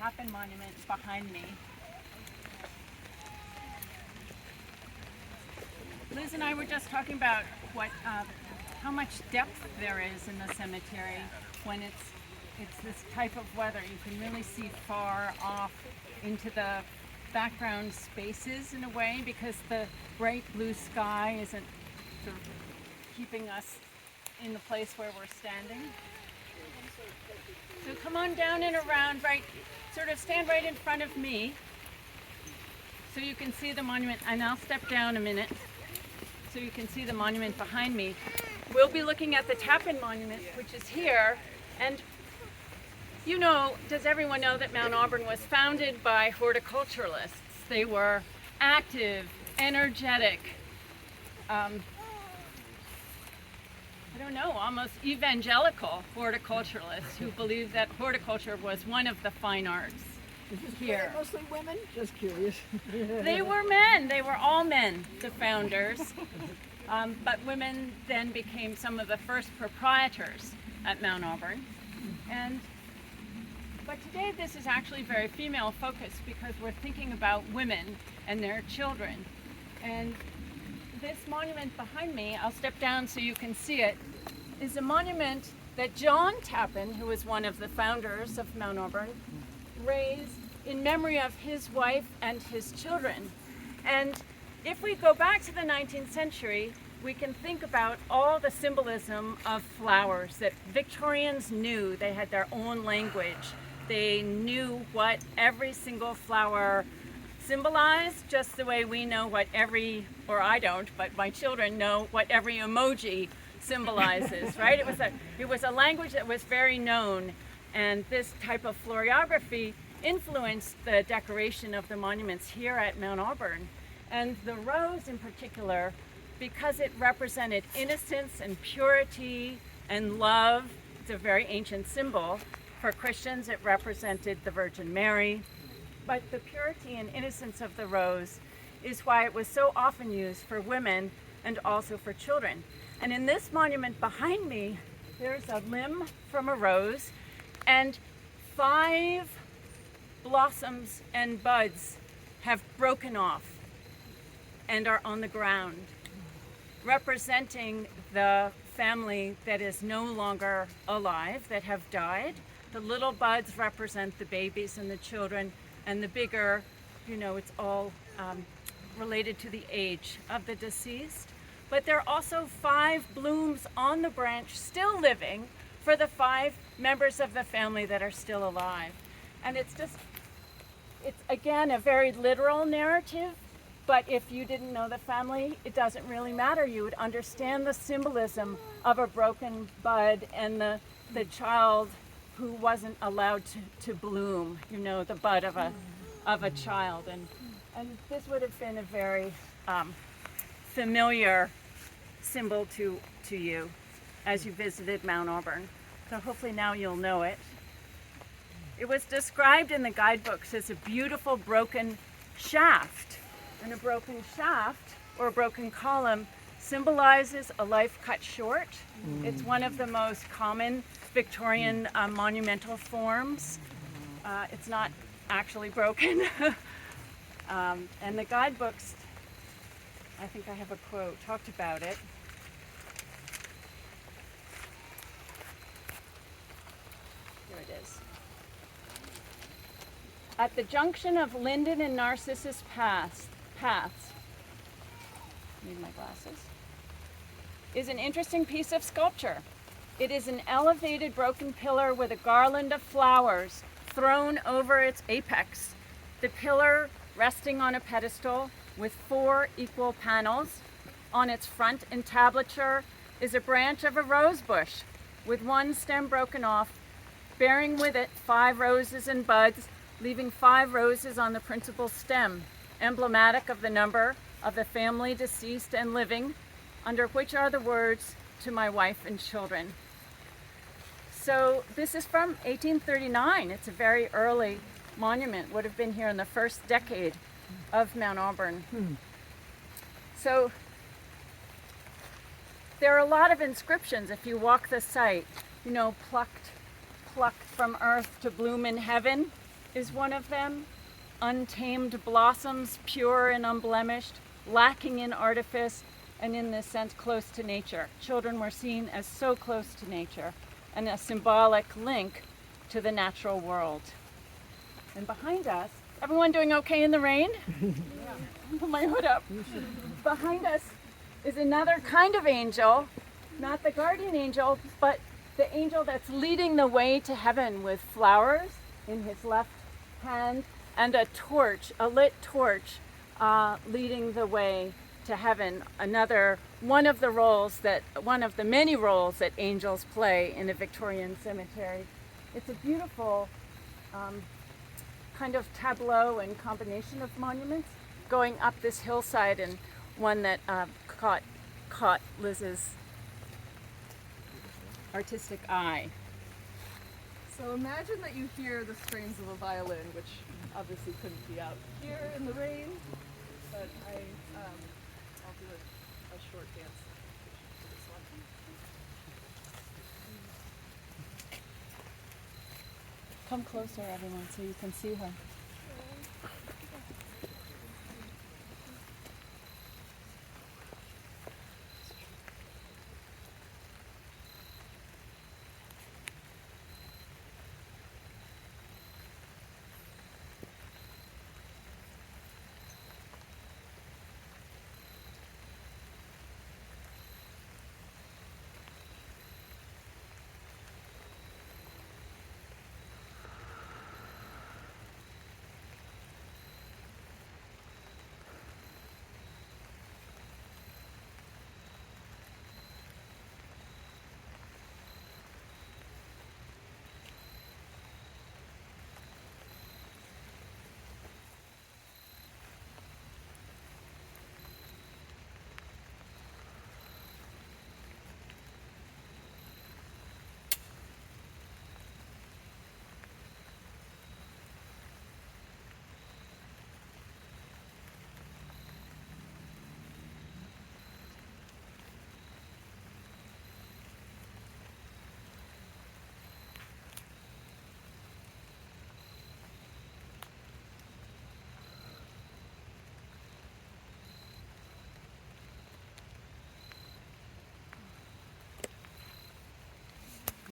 Tappan Monument behind me. Liz and I were just talking about how much depth there is in the cemetery when it's this type of weather. You can really see far off into the background spaces in a way, because the bright blue sky isn't sort of keeping us in the place where we're standing. So come on down and around, sort of stand right in front of me so you can see the monument, and I'll step down a minute so you can see the monument behind me. We'll be looking at the Tappan Monument, which is here, and does everyone know that Mount Auburn was founded by horticulturalists? They were active, energetic, almost evangelical horticulturalists who believed that horticulture was one of the fine arts. Here. Mostly women? Just curious. They were men. They were all men, the founders. But women then became some of the first proprietors at Mount Auburn. But today this is actually very female focused, because we're thinking about women and their children. And this monument behind me, I'll step down so you can see it, is a monument that John Tappan, who was one of the founders of Mount Auburn, raised in memory of his wife and his children. And if we go back to the 19th century, we can think about all the symbolism of flowers that Victorians knew. They had their own language. They knew what every single flower symbolized, just the way we know I don't, but my children know what every emoji symbolizes, right? It was a language that was very known, and this type of florography influenced the decoration of the monuments here at Mount Auburn. And the rose in particular, because it represented innocence and purity and love, it's a very ancient symbol. For Christians, it represented the Virgin Mary. But the purity and innocence of the rose is why it was so often used for women and also for children. And in this monument behind me, there's a limb from a rose, and 5 blossoms and buds have broken off and are on the ground, representing the family that is no longer alive, that have died. The little buds represent the babies and the children, and the bigger, it's all related to the age of the deceased. But there are also 5 blooms on the branch still living for the 5 members of the family that are still alive. And it's again a very literal narrative, but if you didn't know the family, it doesn't really matter. You would understand the symbolism of a broken bud and the child who wasn't allowed to bloom, the bud of a child. And this would have been a very familiar symbol to you as you visited Mount Auburn. So hopefully now you'll know it. It was described in the guidebooks as a beautiful broken shaft. And a broken shaft, or a broken column, symbolizes a life cut short. It's one of the most common Victorian monumental forms. It's not actually broken. And the guidebooks, I think I have a quote, talked about it. Here it is. At the junction of Linden and Narcissus paths, need my glasses, is an interesting piece of sculpture. It is an elevated broken pillar with a garland of flowers thrown over its apex. The pillar resting on a pedestal with 4 equal panels. On its front entablature is a branch of a rose bush with 1 stem broken off, bearing with it 5 roses and buds, leaving 5 roses on the principal stem, emblematic of the number of the family deceased and living, under which are the words, "To my wife and children." So this is from 1839. It's a very early monument, would have been here in the first decade of Mount Auburn. So there are a lot of inscriptions if you walk the site, plucked from earth to bloom in heaven. is one of them. Untamed blossoms, pure and unblemished, lacking in artifice, and in this sense close to nature. Children were seen as so close to nature and a symbolic link to the natural world. And behind us, everyone doing okay in the rain? Yeah. Put my hood up. Behind us is another kind of angel, not the guardian angel, but the angel that's leading the way to heaven with flowers in his left hand and a torch, a lit torch, leading the way to heaven. One of the many roles that angels play in a Victorian cemetery. It's a beautiful kind of tableau and combination of monuments going up this hillside, and one that caught Liz's artistic eye. So imagine that you hear the strings of a violin, which obviously couldn't be out here in the rain, but I'll do a short dance for this one. Come closer, everyone, so you can see her.